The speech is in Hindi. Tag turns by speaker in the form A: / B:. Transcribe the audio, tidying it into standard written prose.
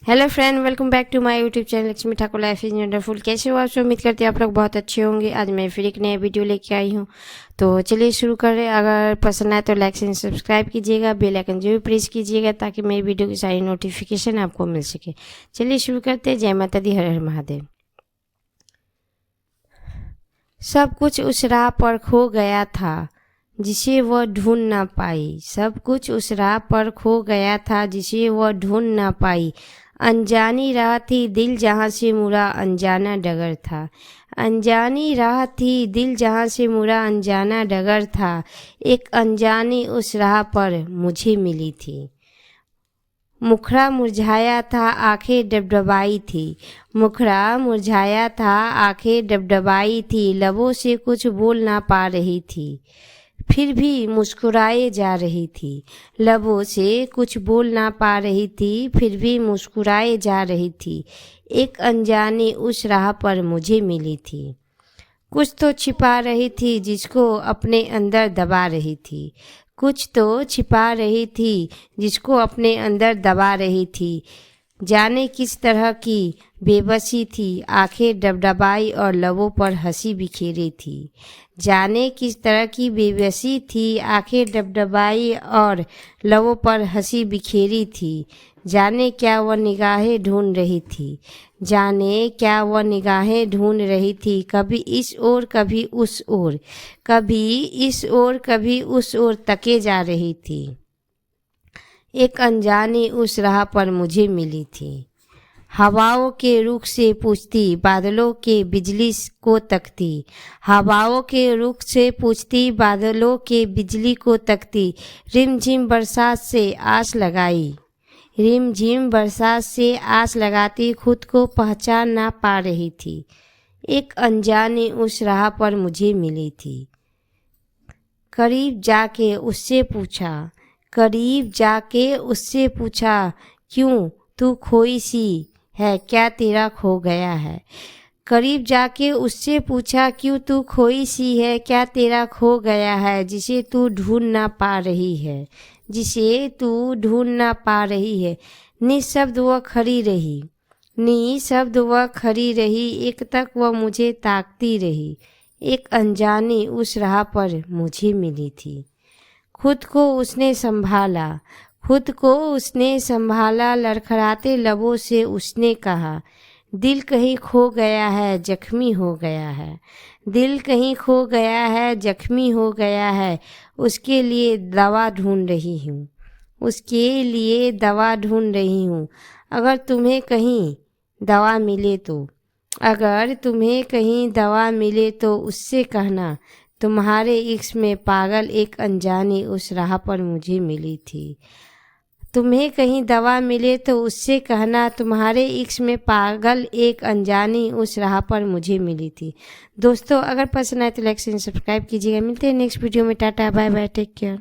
A: Hello friend, welcome back to my YouTube channel Lakshmi Thakur life is wonderful. कैसे हो आप सब? उम्मीद करती हूँ आप लोग बहुत अच्छे होंगे। आज मैं फिर एक नया वीडियो लेके आई हूँ, तो चलिए शुरू करें। अगर पसंद आए तो लाइक एंड सब्सक्राइब कीजिएगा, बेल आइकन जरूर प्रेस कीजिएगा ताकि मेरी वीडियो की सारी नोटिफिकेशन आपको मिल सके। चलिए शुरू करते हैं। जय माता दी, हर हर महादेव। सब कुछ उस राह पर खो गया था जिसे वह ढूंढ ना पाई। सब कुछ उस राह पर खो गया था जिसे वह ढूंढ ना पाई। अनजानी राह थी दिल जहाँ से मुड़ा अनजाना डगर था। अनजानी राह थी दिल जहाँ से मुड़ा अनजाना डगर था। एक अनजानी उस राह पर मुझे मिली थी। मुखड़ा मुरझाया था, आंखें डबडबाई थी। मुखड़ा मुरझाया था, आंखें डबडबाई थी। लबों से कुछ बोल ना पा रही थी, फिर भी मुस्कुराए जा रही थी। लबों से कुछ बोल ना पा रही थी, फिर भी मुस्कुराए जा रही थी। एक अनजानी उस राह पर मुझे मिली थी। कुछ तो छिपा रही थी जिसको अपने अंदर दबा रही थी। कुछ तो छिपा रही थी जिसको अपने अंदर दबा रही थी। जाने किस तरह की बेबसी थी, आंखें डबडबाई और लबों पर हंसी बिखेरी थी। जाने किस तरह की बेबसी थी, आंखें डबडबाई और लबों पर हंसी बिखेरी थी। जाने क्या वह निगाहें ढूंढ रही थी। जाने क्या वह निगाहें ढूंढ रही थी। कभी इस ओर कभी उस ओर, कभी इस ओर कभी उस ओर तके जा रही थी। एक अनजानी उस राह पर मुझे मिली थी। हवाओं के रुख से पूछती, बादलों के बिजली को तकती। हवाओं के रुख से पूछती, बादलों के बिजली को तकती। रिमझिम बरसात से आस लगाई। रिमझिम बरसात से आस लगाती, खुद को पहचान ना पा रही थी। एक अनजानी उस राह पर मुझे मिली थी। करीब जाके उससे पूछा, करीब जाके उससे पूछा, क्यों तू खोई सी है, क्या तेरा खो गया है। करीब जाके उससे पूछा, क्यों तू खोई सी है, क्या तेरा खो गया है। जिसे तू ढूंढ ना पा रही है, जिसे तू ढूंढ ना पा रही है। निशब्द वह खड़ी रही, निशब्द वह खड़ी रही। एक तक वह मुझे ताकती रही। एक अनजानी उस राह पर मुझे मिली थी। खुद को उसने संभाला, खुद को उसने संभाला। लड़खड़ाते लबों से उसने कहा, दिल कहीं खो गया है, जख्मी हो गया है। दिल कहीं खो गया है, जख्मी हो गया है। उसके लिए दवा ढूंढ रही हूँ, उसके लिए दवा ढूंढ रही हूँ। अगर तुम्हें कहीं दवा मिले तो, अगर तुम्हें कहीं दवा मिले तो उससे कहना, तुम्हारे इश्क में पागल एक अनजानी उस राह पर मुझे मिली थी। तुम्हें कहीं दवा मिले तो उससे कहना, तुम्हारे इश्क में पागल एक अनजानी उस राह पर मुझे मिली थी। दोस्तों, अगर पसंद आए तो लाइक एंड सब्सक्राइब कीजिएगा। मिलते हैं नेक्स्ट वीडियो में। टाटा बाय बाय, टेक केयर।